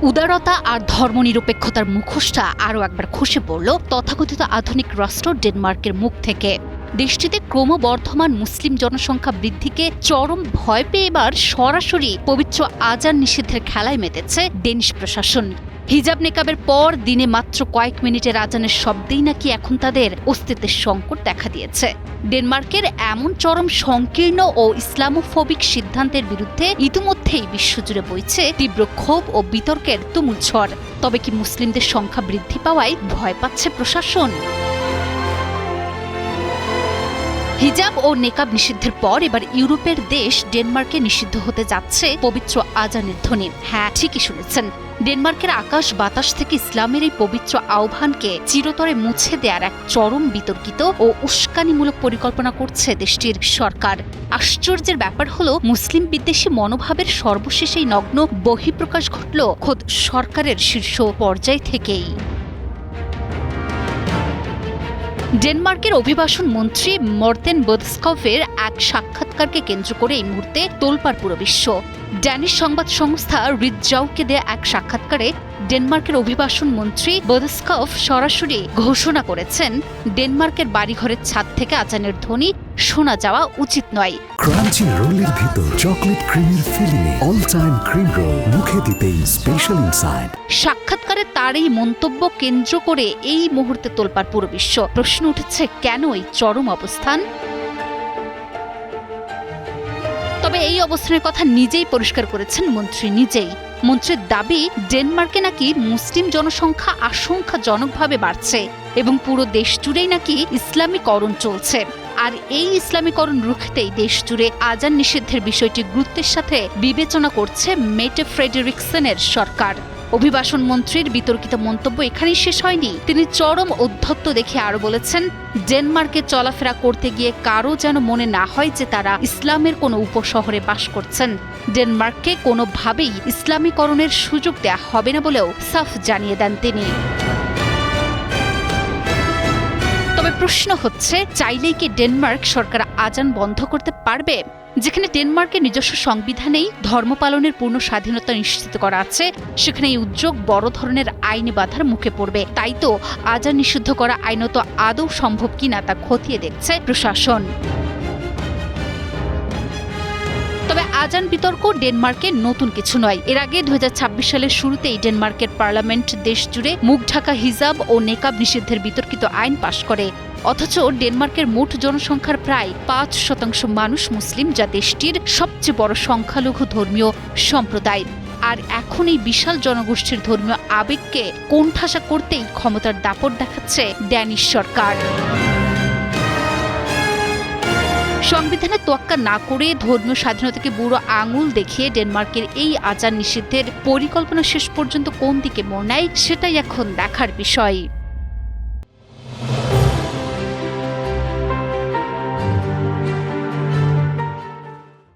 উদারতা আর ধর্মনিরপেক্ষতার মুখোশটা আরও একবার খসে পড়ল তথাকথিত আধুনিক রাষ্ট্র ডেনমার্কের মুখ থেকে। দেশটিতে ক্রমবর্ধমান মুসলিম জনসংখ্যা বৃদ্ধিকে চরম ভয় পেয়ে এবার সরাসরি পবিত্র আজান নিষিদ্ধের খেলায় মেতেছে ডেনিশ প্রশাসন। হিজাব নেকাবের পর দিনে মাত্র কয়েক মিনিটের আজানের শব্দেই নাকি এখন তাদের অস্তিত্বের সংকট দেখা দিয়েছে। ডেনমার্কের এমন চরম সংকীর্ণ ও ইসলামোফোবিক সিদ্ধান্তের বিরুদ্ধে ইতিমধ্যেই বিশ্বজুড়ে বইছে তীব্র ক্ষোভ ও বিতর্কের তুমুল ঝড়। তবে কি মুসলিমদের সংখ্যা বৃদ্ধি পাওয়ায় ভয় পাচ্ছে প্রশাসন? হিজাব ও নেকাব নিষিদ্ধের পর এবার ইউরোপের দেশ ডেনমার্কে নিষিদ্ধ হতে যাচ্ছে পবিত্র আজানের ধ্বনি। হ্যাঁ, ঠিকই শুনেছেন, ডেনমার্কের আকাশ বাতাস থেকে ইসলামের এই পবিত্র আহ্বানকে চিরতরে মুছে দেওয়ার এক চরম বিতর্কিত ও উস্কানিমূলক পরিকল্পনা করছে দেশটির সরকার। আশ্চর্যের ব্যাপার হলো, মুসলিম বিদ্বেষী মনোভাবের সর্বশেষ এই নগ্ন বহিঃপ্রকাশ ঘটল খোদ সরকারের শীর্ষ পর্যায় থেকেই। ডেনমার্কের অভিবাসন মন্ত্রী মর্তেন বোদস্কভের এক সাক্ষাৎকারকে কেন্দ্র করে এই মুহূর্তে তোলপাড় পুরো বিশ্ব। ড্যানিশ সংবাদ সংস্থা রিটজাউকে দেয়া এক সাক্ষাৎকারে ডেনমার্কের অভিবাসন মন্ত্রী বোদস্কভ সরাসরি ঘোষণা করেছেন, ডেনমার্কের বাড়িঘরের ছাদ থেকে আজানের ধ্বনি শোনা যাওয়া উচিত নয়। ক্রাঞ্চি রোলের ভিতর চকলেট ক্রিমের filling, all time cream roll, মুখে দিতেই স্পেশাল ইনসাইড। সাক্ষাৎকারে তার এই মন্তব্য কেন্দ্র করে এই মুহূর্তে তোলপাড় পুরো বিশ্ব। প্রশ্ন উঠেছে, কেন এই চরম অবস্থান? তবে এই অবস্থানের কথা নিজেই পরিষ্কার করেছেন মন্ত্রী নিজেই। মন্ত্রীর দাবি, ডেনমার্কে নাকি মুসলিম জনসংখ্যা আশঙ্কাজনকভাবে বাড়ছে এবং পুরো দেশ জুড়েই নাকি ইসলামীকরণ চলছে। আর এই ইসলামীকরণ রুখতেই দেশ জুড়ে আজান নিষিদ্ধের বিষয়টি গুরুত্বের সাথে বিবেচনা করছে মেটে ফ্রেডেরিকসেনের সরকার। অভিবাসন মন্ত্রীর বিতর্কিত মন্তব্য এখানেই শেষ হয়নি। তিনি চরম ঔদ্ধত্য দেখে আরো বলেছেন, ডেনমার্কে চলাফেরা করতে গিয়ে কারো যেন মনে না হয় যে তারা ইসলামের কোনো উপশহরে বাস করছেন। ডেনমার্ককে কোনোভাবেই ইসলামীকরণের সুযোগ দেয়া হবে না বলেও সাফ জানিয়ে দেন তিনি। তবে প্রশ্ন হচ্ছে, চাইলেই কি ডেনমার্ক সরকার আজান বন্ধ করতে পারবে? যেখানে ডেনমার্কের নিজস্ব সংবিধানেই ধর্ম পালনের পূর্ণ স্বাধীনতা নিশ্চিত করা আছে, সেখানে এই উদ্যোগ বড় ধরনের আইনি বাধার মুখে পড়বে। তাই তো আজান নিষিদ্ধ করা আইনত আদৌ সম্ভব কিনা তা খতিয়ে দেখছে প্রশাসন। তবে আজান বিতর্ক ডেনমার্কে নতুন কিছু নয়। এর আগে 2026 সালের শুরুতেই ডেনমার্কের পার্লামেন্ট দেশ জুড়ে মুখ ঢাকা হিজাব ও নেকাব নিষিদ্ধের বিতর্কিত আইন পাশ করে। অথচ ডেনমার্কের মোট জনসংখ্যার প্রায় 5% মানুষ মুসলিম, যা দেশটির সবচেয়ে বড় সংখ্যালঘু ধর্মীয় সম্প্রদায়। আর এখন এই বিশাল জনগোষ্ঠীর ধর্মীয় আবেগকে কোণঠাসা করতেই ক্ষমতার দাপট দেখাচ্ছে ড্যানিশ সরকার। সংবিধানে তোয়াক্কা না করে ধর্মীয় স্বাধীনতাকে বুড়ো আঙুল দেখিয়ে ডেনমার্কের এই আজান নিষিদ্ধের পরিকল্পনা শেষ পর্যন্ত কোন দিকে মোড় নেয়, সেটাই এখন দেখার বিষয়।